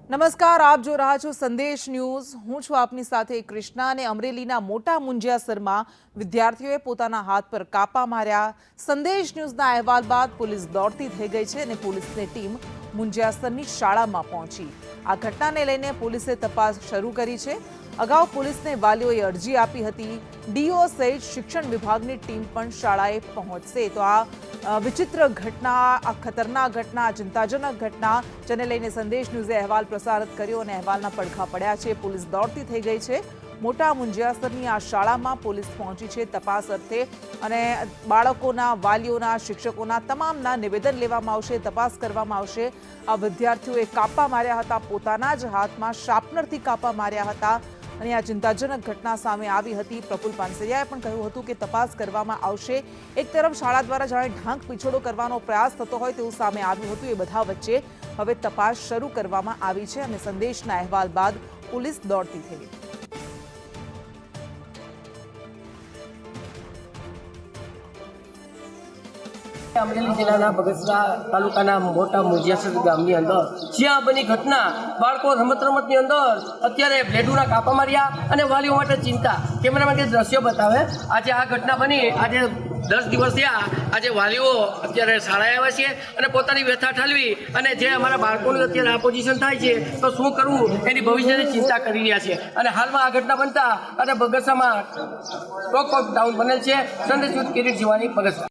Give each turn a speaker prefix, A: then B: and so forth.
A: નમસ્કાર, આપ જો રહ્યા છો સંદેશ ન્યૂઝ। હું છું આપની સાથે કૃષ્ણા અને અમરેલીના મોટા મુંજિયાસરમાં વિદ્યાર્થીઓએ પોતાના હાથ પર કાપા માર્યા। સંદેશ ન્યૂઝના અહેવાલ બાદ પોલીસ દોડતી થઈ ગઈ છે અને પોલીસની ટીમ મુંજિયાસરની શાળામાં પહોંચી। આ ઘટનાને લઈને પોલીસે તપાસ શરૂ કરી છે। અગાઉ પોલીસને વાલીઓએ અરજી આપી હતી। ડીઓ સહિત શિક્ષણ વિભાગની ટીમ પણ શાળાએ પહોંચશે। તો આ વિચિત્ર ઘટના, આ ખતરનાક ઘટના, ચિંતાજનક ઘટના જેને લઈને સંદેશ ન્યૂઝે અહેવાલ પ્રસારિત કર્યો અને અહેવાલના પડઘા પડ્યા છે। પોલીસ દોડતી થઈ ગઈ છે। મોટા મુંજિયાસરની આ શાળામાં પોલીસ પહોંચી છે તપાસ અર્થે અને બાળકોના, વાલીઓના, શિક્ષકોના તમામના નિવેદન લેવામાં આવશે, તપાસ કરવામાં આવશે। આ વિદ્યાર્થીઓએ કાપા માર્યા હતા, પોતાના જ હાથમાં શાર્પનરથી કાપા માર્યા હતા અને આ ચિંતાજનક ઘટના સામે આવી હતી। પ્રફુલ પાનસરિયાએ પણ કહ્યું હતું કે તપાસ કરવામાં આવશે। એક તરફ શાળા દ્વારા જાણે ઢાંક પીછોડો કરવાનો પ્રયાસ થતો હોય તેવું સામે આવ્યું હતું। એ બધા વચ્ચે હવે તપાસ શરૂ કરવામાં આવી છે અને સંદેશના અહેવાલ બાદ પોલીસ દોડતી થઈ ગઈ।
B: अमरेली जिला बगसरा तालुका मोटा मुंजियासर गामनी अंदर ज्यां बनी घटना बाळको रमत रमतनी अंदर अत्यारे ब्लेडूना कापा मार्या અને વાલીઓ માટે ચિંતા। કેમેરામેન તે દ્રશ્યો બતાવે। આજે આ ઘટના બની, આજે 10 દિવસ થયા। આજે વાલીઓ અત્યારે શાળાએ આવ્યા છે અને પોતાની વ્યથા ઠાલવી અને જે અમારા બાળકોનું અત્યારે આ પોઝિશન થાય છે તો શું કરવું એની ભવિષ્યની ચિંતા કરી રહ્યા છે। અને હાલમાં આ ઘટના બનતા અને બગસરામાં ટોક ઓફ ડાઉન બનેલ છે। સંદેશ ન્યૂઝ કિરીટ જીવાની બગસરા।